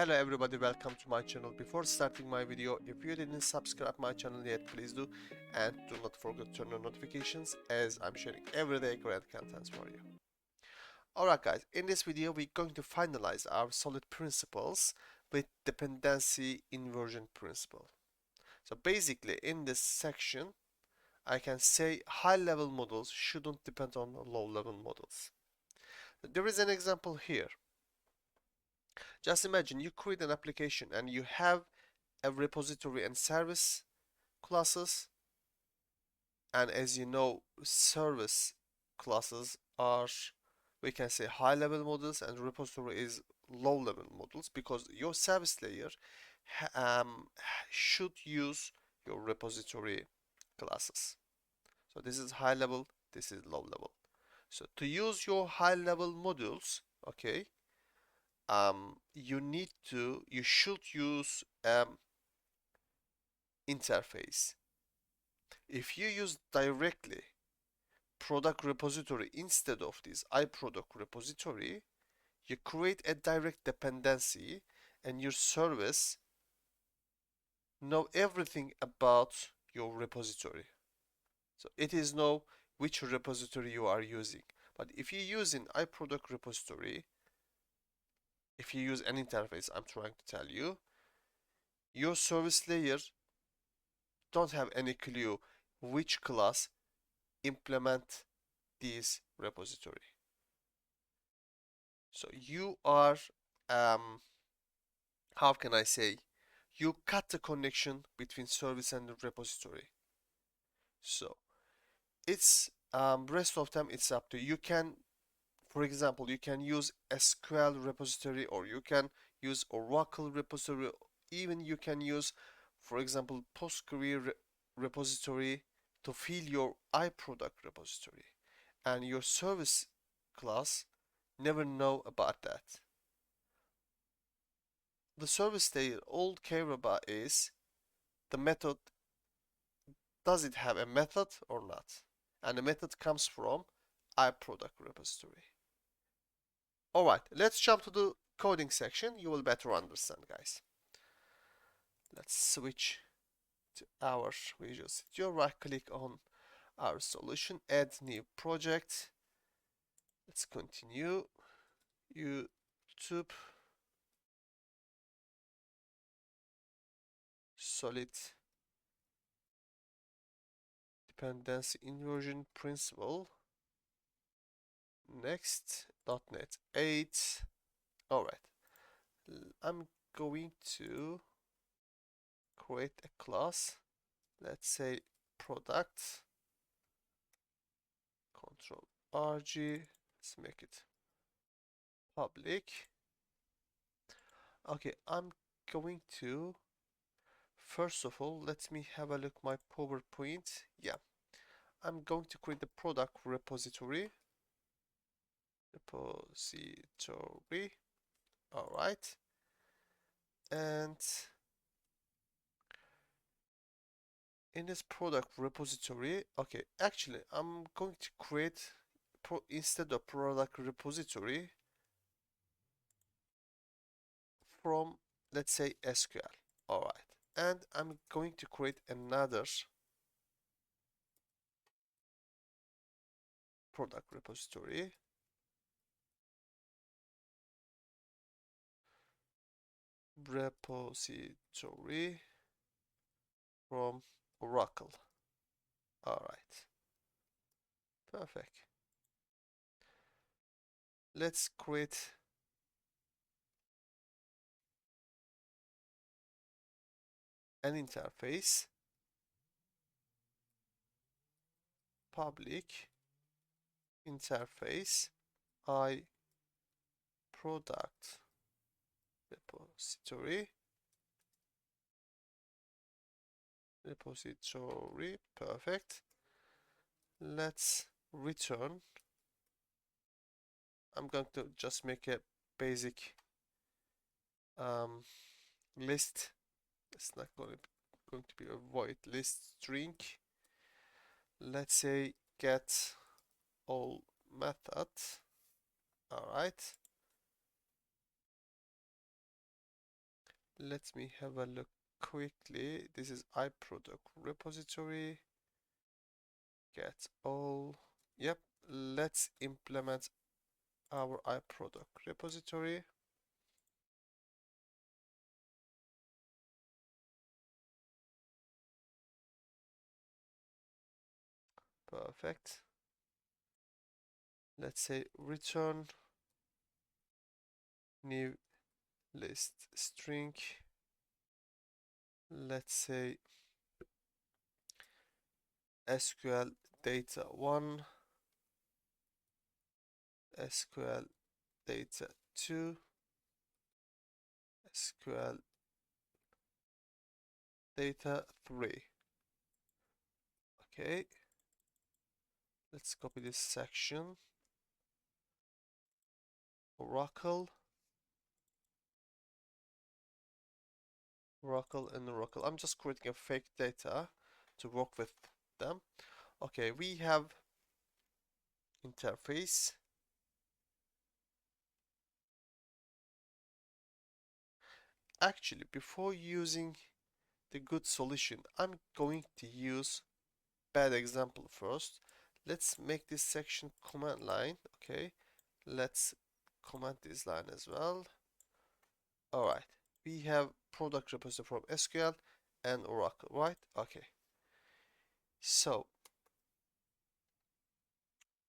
Hello everybody, welcome to my channel. Before starting my video, if you didn't subscribe my channel yet, please do, and do not forget to turn on notifications as I'm sharing everyday great contents for you. Alright guys, in this video we're going to finalize our solid principles with dependency inversion principle. So basically in this section I can say high level models shouldn't depend on low level models. There is an example here. Just imagine you create an application and you have a repository and service classes, and as you know, service classes are, we can say, high level models and repository is low level models, because your service layer should use your repository classes. So this is high level, this is low level. So to use your high level modules, okay, you should use interface. If you use directly product repository instead of this iProduct repository, you create a direct dependency and your service know everything about your repository. So it is know which repository you are using. But if you use an iProduct repository, if you use an interface, I'm trying to tell you, your service layer don't have any clue which class implement this repository. So you are, how can I say, you cut the connection between service and the repository. So it's rest of them it's up to you. You can, for example, you can use SQL repository, or you can use Oracle repository, even you can use, for example, PostgreSQL repository to fill your iProduct repository, and your service class never know about that. The service they all care about is the method. Does it have a method or not? And the method comes from iProduct repository. Alright, let's jump to the coding section. You will better understand, guys. Let's switch to our Visual Studio. Right click on our solution, add new project. Let's continue. YouTube solid dependency inversion principle. Next, .NET 8. Alright, I'm going to create a class. Let's say product. Control RG. Let's make it public. Okay, I'm going to, first of all, let me have a look my PowerPoint. Yeah, I'm going to create the product repository. All right, and in this product repository, okay, actually I'm going to create instead of product repository from, let's say, SQL. All right, and I'm going to create another product repository from Oracle. All right, perfect. Let's create an interface, public interface iProduct repository, perfect. Let's return. I'm going to just make a basic list. It's not going to be a void list string. Let's say get all method. All right. Let me have a look quickly. This is iProduct repository. Get all. Yep. Let's implement our iProduct repository. Perfect. Let's say return new list string. Let's say SQL data 1, SQL data 2, SQL data 3. Okay, let's copy this section. Oracle, Oracle, and Oracle. I'm just creating a fake data to work with them. Okay, we have interface. Actually, before using the good solution, I'm going to use bad example first. Let's make this section command line. Okay, let's comment this line as well. All right, we have product repository from SQL and Oracle, right? Okay, so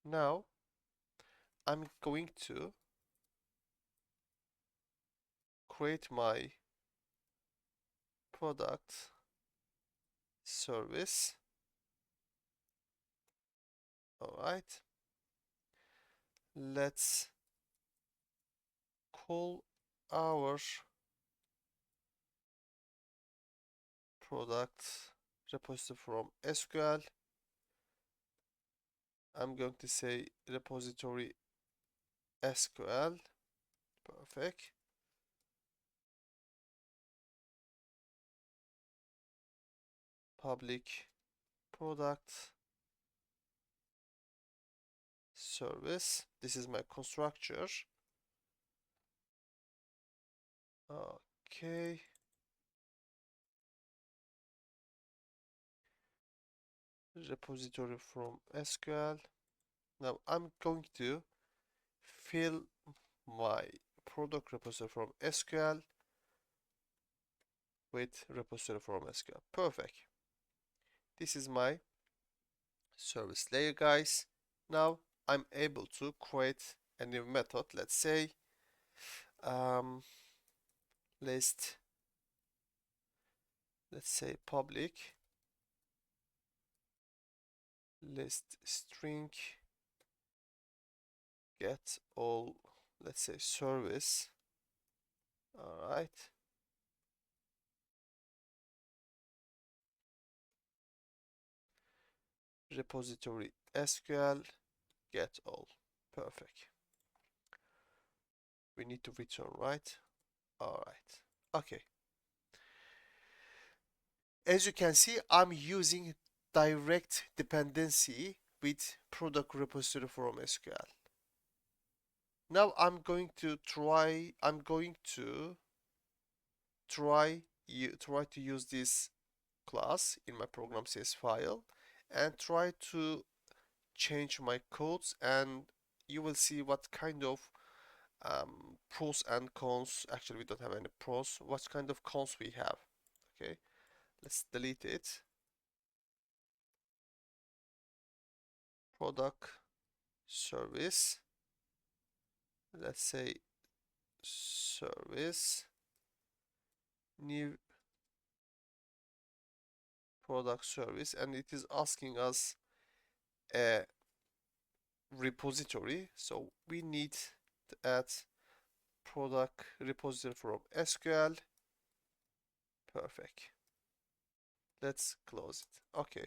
now I'm going to create my product service. All right, let's call our product repository from SQL. I'm going to say repository SQL. Perfect. Public product service. This is my constructor. Okay. Repository from SQL. Now I'm going to fill my product repository from SQL with repository from SQL. Perfect. This is my service layer, guys. Now I'm able to create a new method. Let's say list, let's say public list string get all, let's say service. All right, repository SQL get all. Perfect. We need to return, right? All right. Okay. As you can see, I'm using direct dependency with product repository from SQL. Now I'm going to try to use this class in my program.cs file and try to change my codes, and you will see what kind of pros and cons. Actually, we don't have any pros. What kind of cons we have. Okay, let's delete it. Product service. Let's say service new product service, and it is asking us a repository, so we need to add product repository from SQL. Perfect. Let's close it. Okay,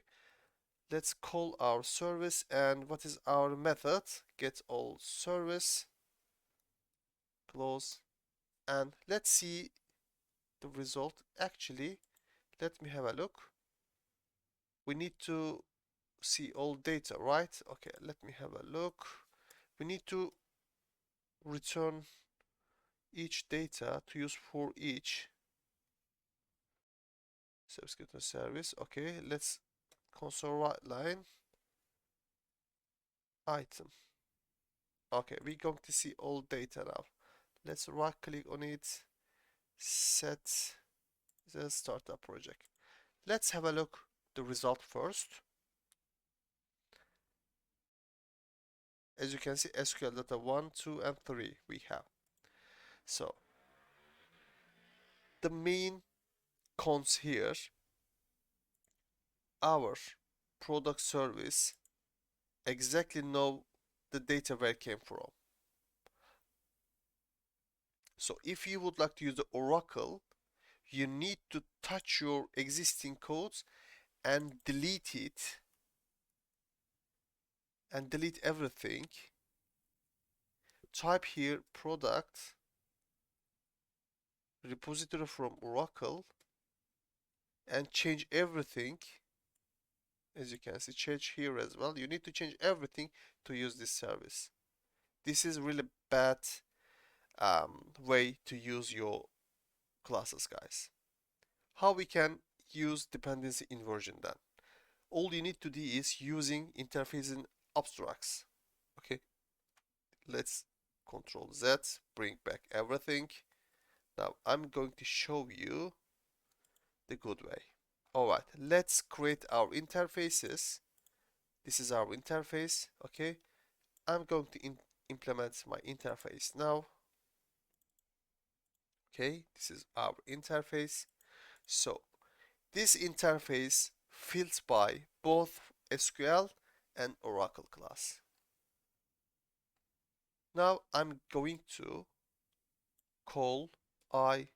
let's call our service, and what is our method? Get all service. Close, and let's see the result. Actually, let me have a look. We need to see all data, right? Okay, let me have a look. We need to return each data to use for each. subscription service. Okay, let's console write line item. Okay, we're going to see all data now. Let's right click on it, set the startup project. Let's have a look the result first. As you can see, SQL data 1, 2, and 3 we have. So the main cons here, our product service exactly know the data where it came from. So if you would like to use the Oracle, you need to touch your existing codes and delete it and delete everything. Type here product repository from Oracle and change everything. As you can see, change here as well. You need to change everything to use this service. This is really bad way to use your classes, guys. How we can use dependency inversion then? All you need to do is using interface in abstracts. Okay, let's Control Z, bring back everything. Now I'm going to show you the good way. Alright, let's create our interfaces. This is our interface. Okay, I'm going to implement my interface now. Okay, this is our interface. So this interface fills by both SQL and Oracle class. Now I'm going to call I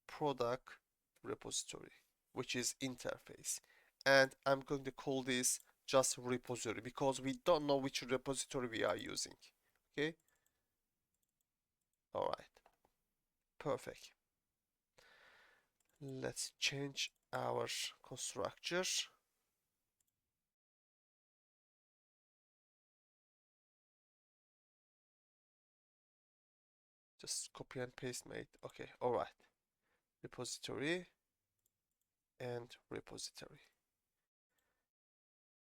product repository, which is interface, and I'm going to call this just repository because we don't know which repository we are using. Okay, all right, perfect. Let's change our constructor. Just copy and paste mate. Okay, all right. Repository and repository.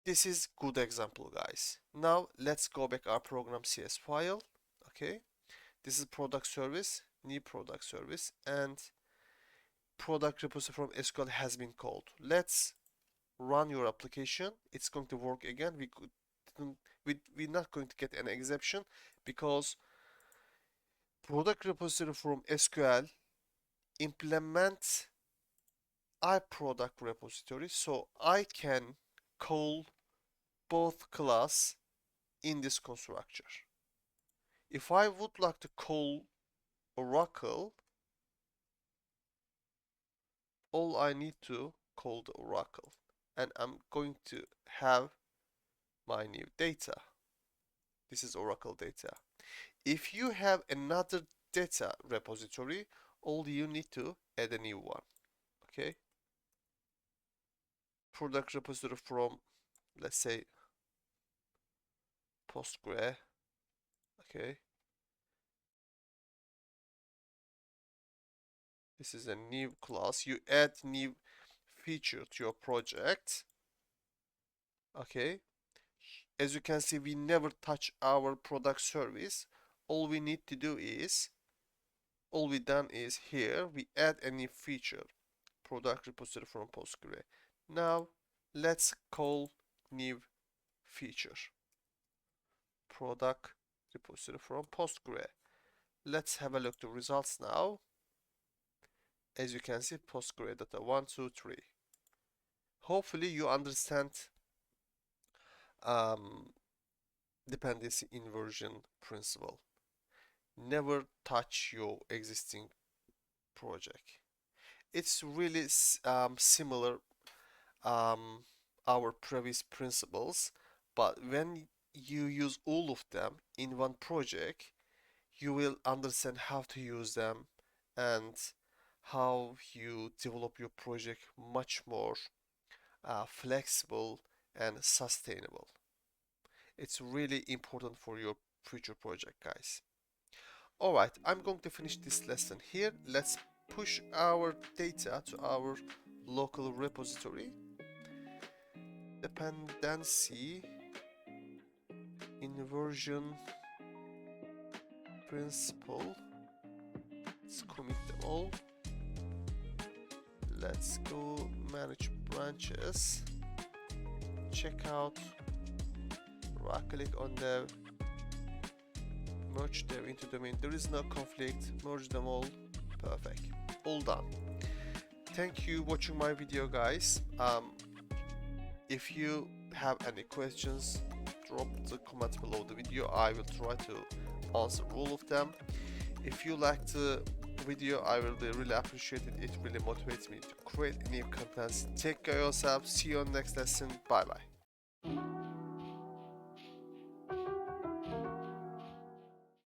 This is good example, guys. Now let's go back our program CS file. Okay, this is product service, new product service, and product repository from SQL has been called. Let's run your application. It's going to work again. We're not going to get an exception because product repository from SQL implement iProduct repository, so I can call both class in this constructor. If I would like to call Oracle, all I need to call the Oracle, and I'm going to have my new data. This is Oracle data. If you have another data repository, all you need to add a new one. Okay, product repository from, let's say, Postgre. Okay, this is a new class. You add new feature to your project. Okay, as you can see, we never touch our product service. All we need to do is, all we done is here, we add a new feature, product repository from Postgre. Now, let's call new feature, product repository from Postgre. Let's have a look at the results now. As you can see, Postgre data 1, 2, 3. Hopefully you understand dependency inversion principle. Never touch your existing project. It's really similar our previous principles, but when you use all of them in one project, you will understand how to use them and how you develop your project much more flexible and sustainable. It's really important for your future project, guys. Alright, I'm going to finish this lesson here. Let's push our data to our local repository, dependency, inversion principle. Let's commit them all. Let's go manage branches, check out, right click on the merge dev into domain. There is no conflict, merge them all. Perfect, all done. Thank you watching my video, guys. If you have any questions, drop the comment below the video. I will try to answer all of them. If you like the video, I will really appreciate it. It really motivates me to create new content. Take care of yourself. See you on the next lesson. Bye bye.